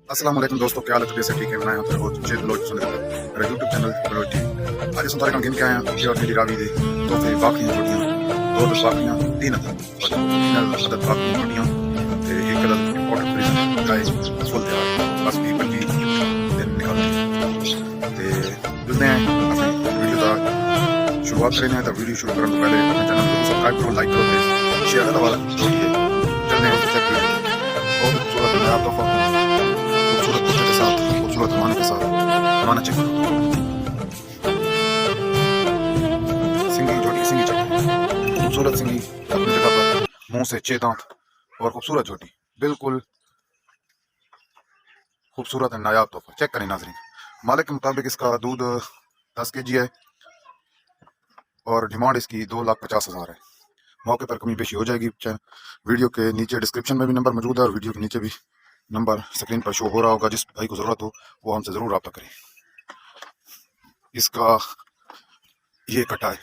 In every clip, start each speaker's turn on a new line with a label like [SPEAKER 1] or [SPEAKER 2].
[SPEAKER 1] अस्सलाम वालेकुम दोस्तों, क्या हाल है? तबीयत से ठीक है? मैं यहाँ पर बहुत अच्छे लोग सुन रहे हैं मेरा यूट्यूब चैनल बलोच टीवी। आज संतारे गिन के आए हैं कि और मेरी रावी दे तो फिर बाकियां छोटियां दो अदद बाकियां तीन अदद और तीन अदद बाकियां छोटियां ते एक अदद इंपोर्टेड फ्रीजर गाय फुल तैयार बस भी 25 दिन निकालते ते जुलते हैं अपने वीडियो का शुरुआत करें तो वीडियो शुरू करने तो पहले अपने चैनल को सब्सक्राइब करो, लाइक करो, शेयर करो वाला जो भी है। चलते हैं चेक वीडियो बहुत खूबसूरत नया तोहफा खूबसूरत कुत्ते के साथ खूबसूरत हमारे के साथ बनाना चेक करो। सिंगी छोटी सिंगी चेक खूबसूरत सिंगी अपनी जगह पर मुंह से 6 दांत और खूबसूरत छोटी बिल्कुल खूबसूरत है नायाब तोहफा। चेक करें नाजरीन, मालिक के मुताबिक इसका दूध 10 kg है और डिमांड इसकी 2,50,000 है। मौके पर कमी पेशी हो जाएगी। वीडियो के नीचे डिस्क्रिप्शन में भी नंबर मौजूद है और वीडियो के नीचे भी नंबर स्क्रीन पर शो हो रहा होगा। जिस भाई को ज़रूरत हो वो हमसे ज़रूर रब्ता करें। इसका ये कटा है,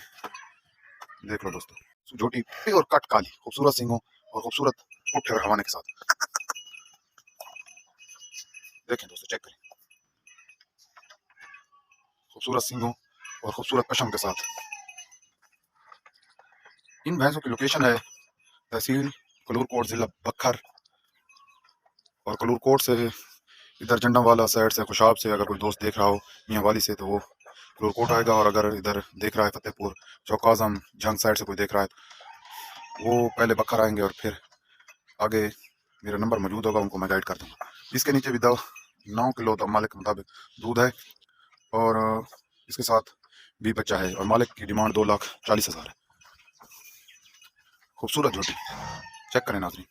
[SPEAKER 1] देख लो दोस्तों, झोटी प्योर कट काली खूबसूरत सिंगों और खूबसूरत पुट्ठे और हवाने के साथ। देखें दोस्तों, चेक करें, खूबसूरत सिंगों और खूबसूरत पशम के साथ। इन भैंसों की लोकेशन है तहसील कलूरकोट, जिला बखर और कलूरकोट से इधर झंडा वाला साइड से खुशाब से अगर कोई दोस्त देख रहा हो मियाँ वाली से तो वो कलूरकोट आएगा, और अगर इधर देख रहा है फतेहपुर चौक आजम जंग साइड से कोई देख रहा है तो वो पहले बखर आएंगे और फिर आगे मेरा नंबर मौजूद होगा, उनको मैं गाइड कर दूंगा। इसके नीचे भी 9 किलो तो मालिक के मुताबिक दूध है और इसके साथ भी बच्चा है और मालिक की डिमांड 2,40,000 है। खूबसूरत झोटी चेक करें नाजरीन,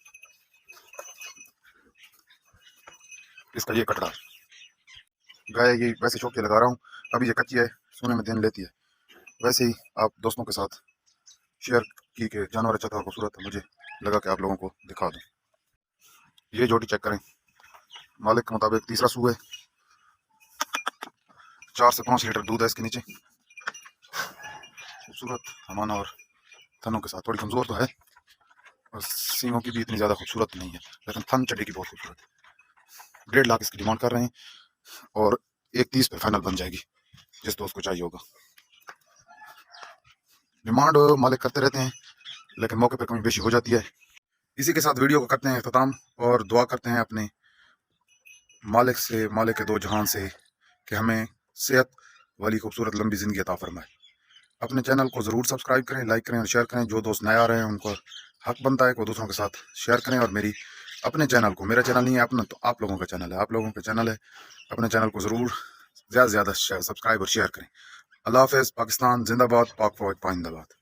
[SPEAKER 1] इसका ये कटरा गाय ये वैसे शौक के लगा रहा हूँ, अभी ये कच्ची है, सोने में दिन लेती है। वैसे ही आप दोस्तों के साथ शेयर की कि जानवर अच्छा था खूबसूरत था, मुझे लगा कि आप लोगों को दिखा दूँ। ये जोटी चेक करें, मालिक के मुताबिक तीसरा सू है, 4 से 5 लीटर दूध है इसके नीचे। खूबसूरत हमाना और थनों के साथ, थोड़ी कमज़ोर तो है और सींगों की भी इतनी ज़्यादा खूबसूरत नहीं है, लेकिन थन चढ़ी की बहुत खूबसूरत है। 1.5 लाख इसकी डिमांड कर रहे हैं और 1,30 पे फाइनल बन जाएगी जिस दोस्त को चाहिए होगा। डिमांड मालिक करते रहते हैं लेकिन मौके पर कमी बेशी हो जाती है। इसी के साथ वीडियो को करते हैं अख्ताम और दुआ करते हैं अपने मालिक से, मालिक के दो जहान से, कि हमें सेहत वाली खूबसूरत लंबी ज़िंदगी अता फरमाए। अपने चैनल को ज़रूर सब्सक्राइब करें, लाइक करें और शेयर करें। जो दोस्त नए आ रहे हैं उनको हक बनता है कि वो दूसरों के साथ शेयर करें। और मेरी अपने चैनल को, मेरा चैनल नहीं है अपना, तो आप लोगों का चैनल है, आप लोगों का चैनल है, अपने चैनल को ज़रूर ज़्यादा से ज़्यादा सब्सक्राइब और शेयर करें। अल्लाह हाफ़िज़। पाकिस्तान जिंदाबाद, पाक फौज पाइंदाबाद।